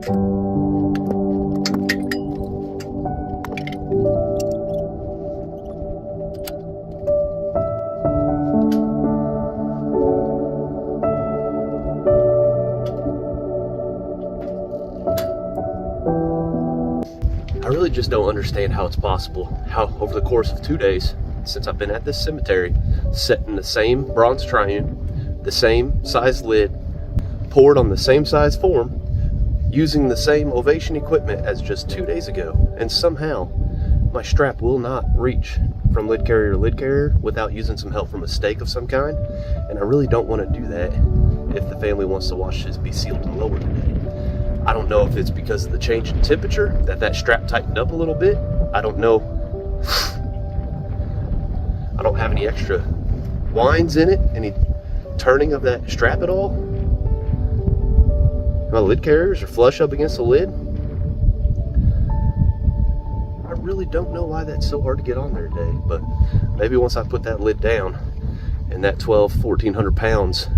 I really just don't understand how it's possible, how over the course of 2 days, since I've been at this cemetery, setting the same Bronze Triune, the same size lid, poured on the same size form, using the same Ovation equipment as just 2 days ago, and somehow my strap will not reach from lid carrier to lid carrier without using some help from a stake of some kind. And I really don't want to do that if the family wants to watch this be sealed and lowered today. I don't know if it's because of the change in temperature that strap tightened up a little bit. I don't know. I don't have any extra winds in it, any turning of that strap at all. My lid carriers are flush up against the lid. I really don't know why that's so hard to get on there today, but maybe once I put that lid down and that 1,400 pounds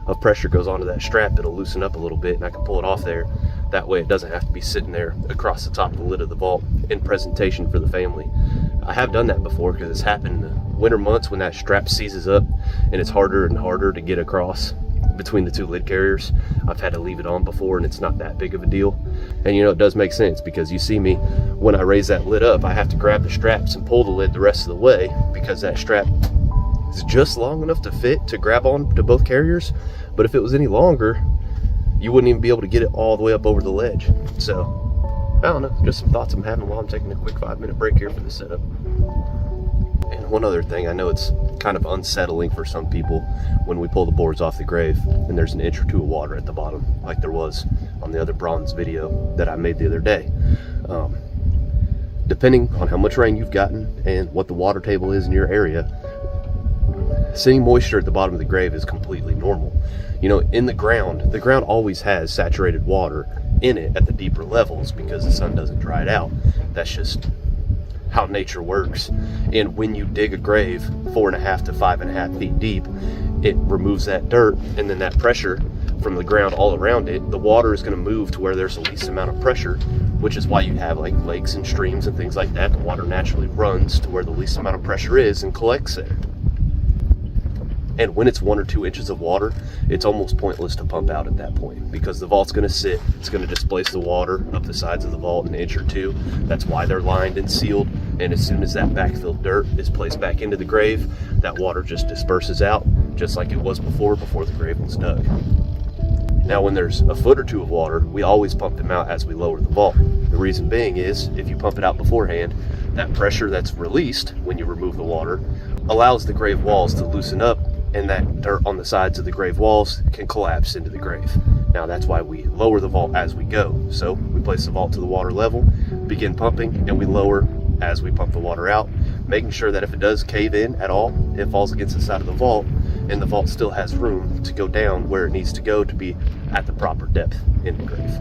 of pressure goes onto that strap, it'll loosen up a little bit and I can pull it off there. That way it doesn't have to be sitting there across the top of the lid of the vault in presentation for the family. I have done that before because it's happened in the winter months when that strap seizes up and it's harder and harder to get across between the two lid carriers. I've had to leave it on before and it's not that big of a deal. And you know, it does make sense because you see me, when I raise that lid up, I have to grab the straps and pull the lid the rest of the way because that strap is just long enough to fit to grab on to both carriers. But if it was any longer, you wouldn't even be able to get it all the way up over the ledge. So, I don't know, just some thoughts I'm having while I'm taking a quick 5-minute break here for the setup. And one other thing, I know it's kind of unsettling for some people when we pull the boards off the grave and there's an inch or two of water at the bottom, like there was on the other bronze video that I made the other day. Depending on how much rain you've gotten and what the water table is in your area, seeing moisture at the bottom of the grave is completely normal. You know, in the ground always has saturated water in it at the deeper levels because the sun doesn't dry it out. That's just how nature works. And when you dig a grave 4.5 to 5.5 feet deep, it removes that dirt, and then that pressure from the ground all around it, the water is going to move to where there's the least amount of pressure, which is why you have like lakes and streams and things like that. The water naturally runs to where the least amount of pressure is and collects there. And when it's 1 or 2 inches of water, it's almost pointless to pump out at that point because the vault's going to sit. It's going to displace the water up the sides of the vault an inch or two. That's why they're lined and sealed. And as soon as that backfilled dirt is placed back into the grave, that water just disperses out, just like it was before the grave was dug. Now, when there's a foot or two of water, we always pump them out as we lower the vault. The reason being is, if you pump it out beforehand, that pressure that's released when you remove the water allows the grave walls to loosen up, and that dirt on the sides of the grave walls can collapse into the grave. Now, that's why we lower the vault as we go. So we place the vault to the water level, begin pumping, and we lower as we pump the water out, making sure that if it does cave in at all, it falls against the side of the vault, and the vault still has room to go down where it needs to go to be at the proper depth in the grave.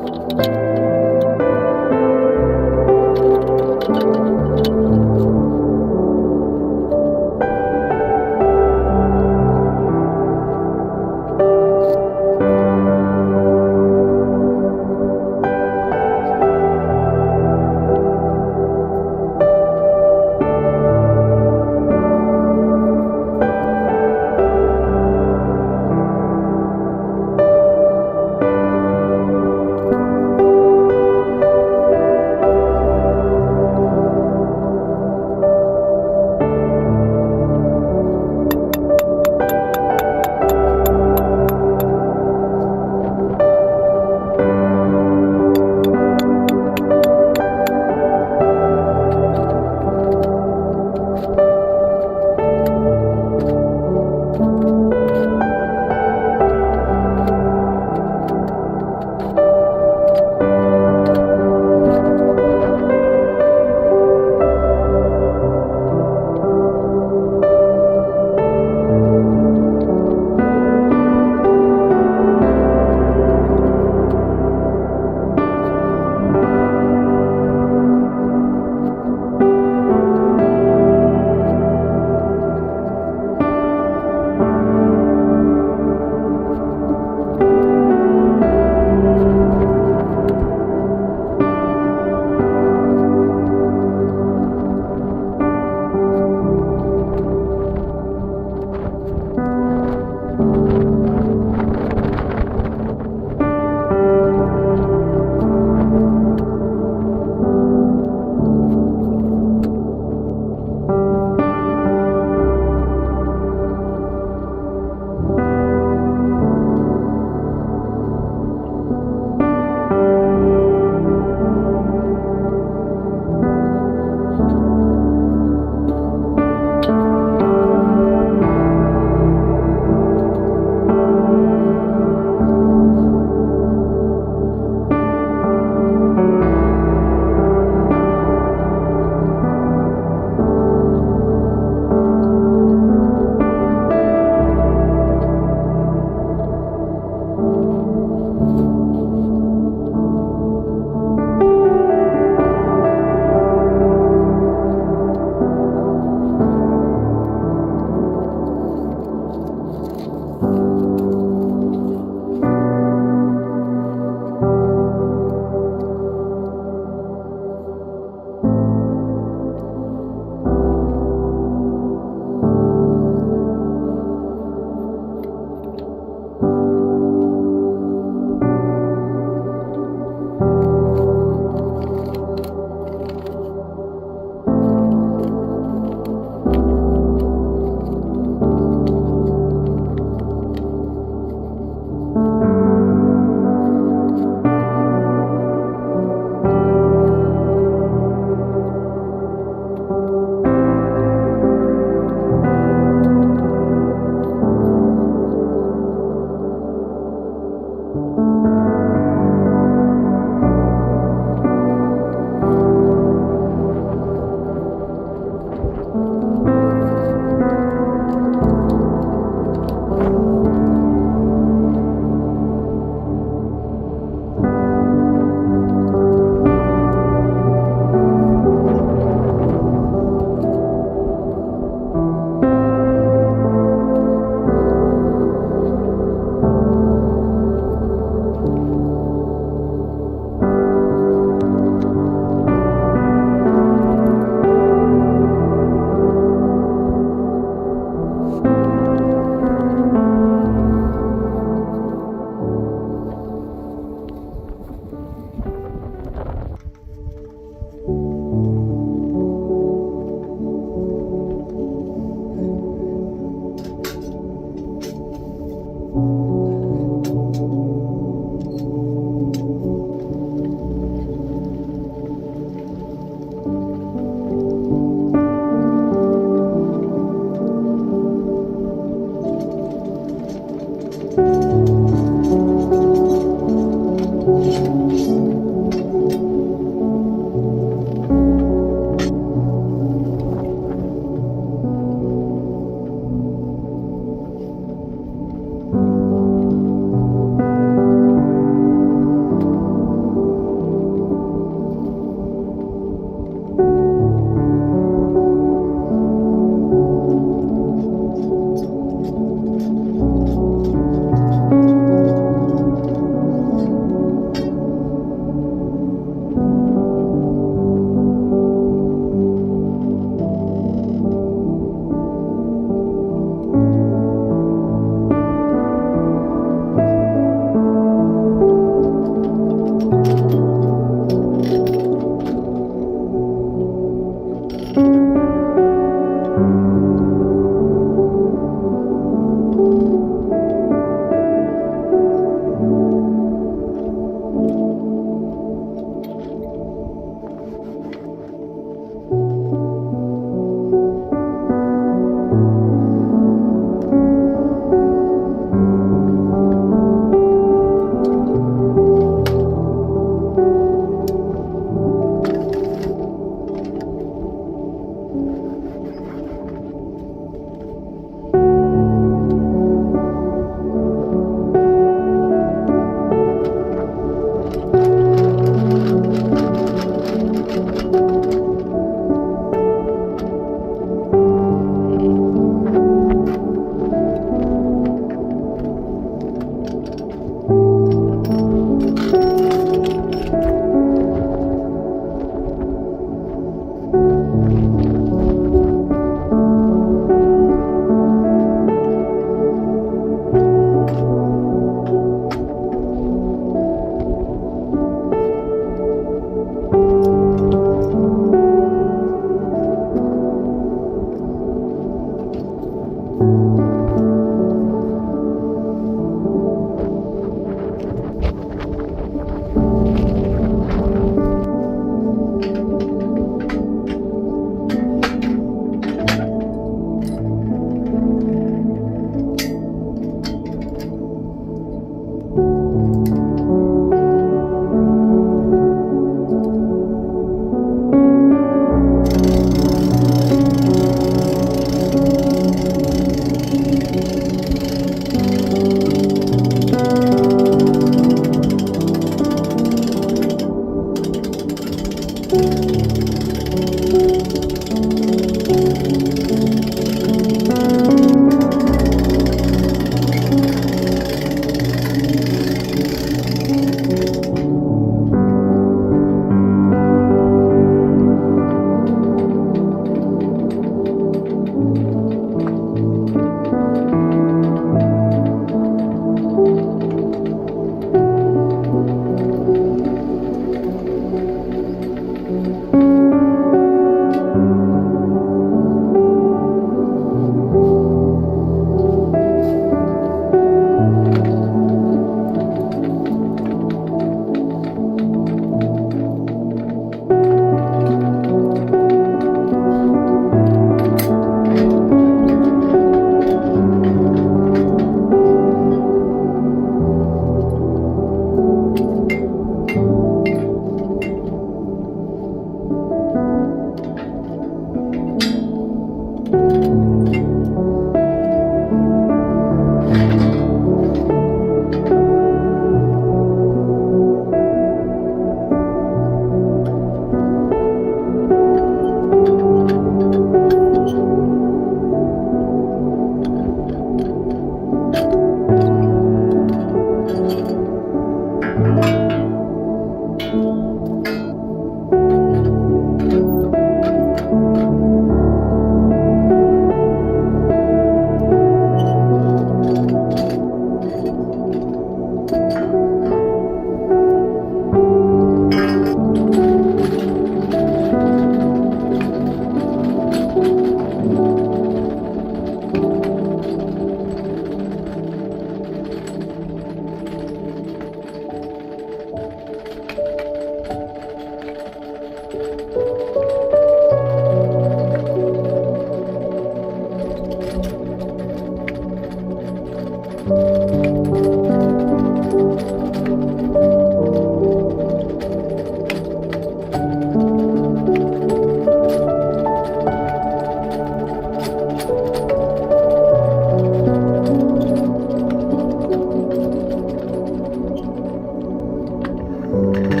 you.